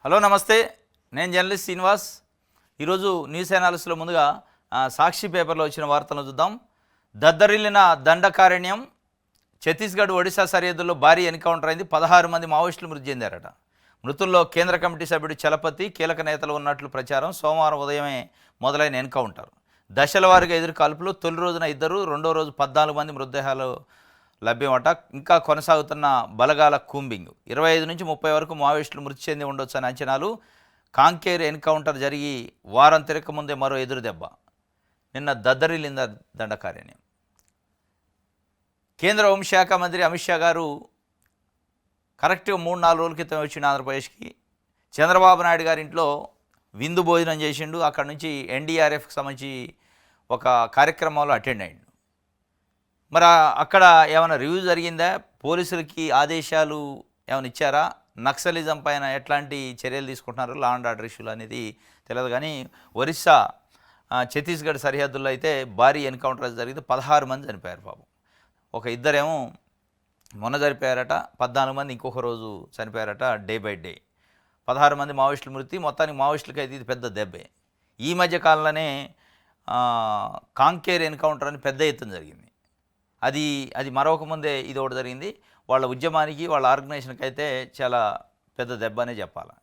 Hello నమస్తే, నేను journalist Srinivas. ఈరోజు న్యూస్ అనాలిసిస్లో ముందుగా సాక్షి పేపర్లో వచ్చిన వార్తలను చూద్దాం. దద్దరిల్లిన దండకారణ్యం. ఛత్తీస్గఢ్ ఒడిశా సరిహద్దుల్లో భారీ ఎన్కౌంటర్ అయింది. 16 మంది మావోయిస్టులు మృతి చెందారట. మృతుల్లో కేంద్ర కమిటీ సభ్యుడు చలపతి కీలక నేతలు ఉన్నట్లు ప్రచారం. సోమవారం ఉదయమే మొదలైన ఎన్కౌంటర్. దశల వారీగా ఎదురు కాల్పులు. తొలి రోజున 2, రెండో రోజు 14 మంది మృతదేహాలు లభ్యమట. ఇంకా కొనసాగుతున్న బలగాల కూంబింగ్. 25 నుంచి 30 వరకు మావోయిస్టులు మృతి చెంది ఉండొచ్చు అని అంచనాలు. కాంకేర్ ఎన్కౌంటర్ జరిగి వారం తిరగకముందే మరో ఎదురు దెబ్బ. నిన్న దద్దరిల్లింద దండకారణ్యం. కేంద్ర హోంశాఖ మంత్రి అమిత్ షా గారు కరెక్ట్గా 3-4 రోజుల క్రితం వచ్చిండు ఆంధ్రప్రదేశ్కి. చంద్రబాబు నాయుడు గారి ఇంట్లో విందు భోజనం చేసిండు. అక్కడ నుంచి ఎన్డీఆర్ఎఫ్కి సంబంధించి ఒక కార్యక్రమంలో అటెండ్ అయ్యిండు. మరి అక్కడ ఏమైనా రివ్యూ జరిగిందా? పోలీసులకి ఆదేశాలు ఏమైనా ఇచ్చారా? నక్సలిజం పైన ఎట్లాంటి చర్యలు తీసుకుంటున్నారు, లా అండ్ ఆర్డర్ ఇష్యూలు అనేది తెలియదు. కానీ ఒరిస్సా ఛత్తీస్గఢ్ సరిహద్దుల్లో అయితే భారీ ఎన్కౌంటర్ జరిగితే 16 మంది చనిపోయారు. పాపం ఒక ఇద్దరేమో మొన్న చనిపోయారట, 14 మంది ఇంకొక రోజు చనిపోయారట. డే బై డే 16 మంది మావోయిస్టుల మృతి. మొత్తానికి మావోయిస్టులకి అయితే ఇది పెద్ద దెబ్బే. ఈ మధ్య కాలంలోనే కాంకేర్ ఎన్కౌంటర్ అని పెద్ద ఎత్తున జరిగింది. అది మరొక ముందే ఇది ఒకటి జరిగింది. వాళ్ళ ఉద్యమానికి, వాళ్ళ ఆర్గనైజేషన్కి అయితే చాలా పెద్ద దెబ్బ అనే చెప్పాలి.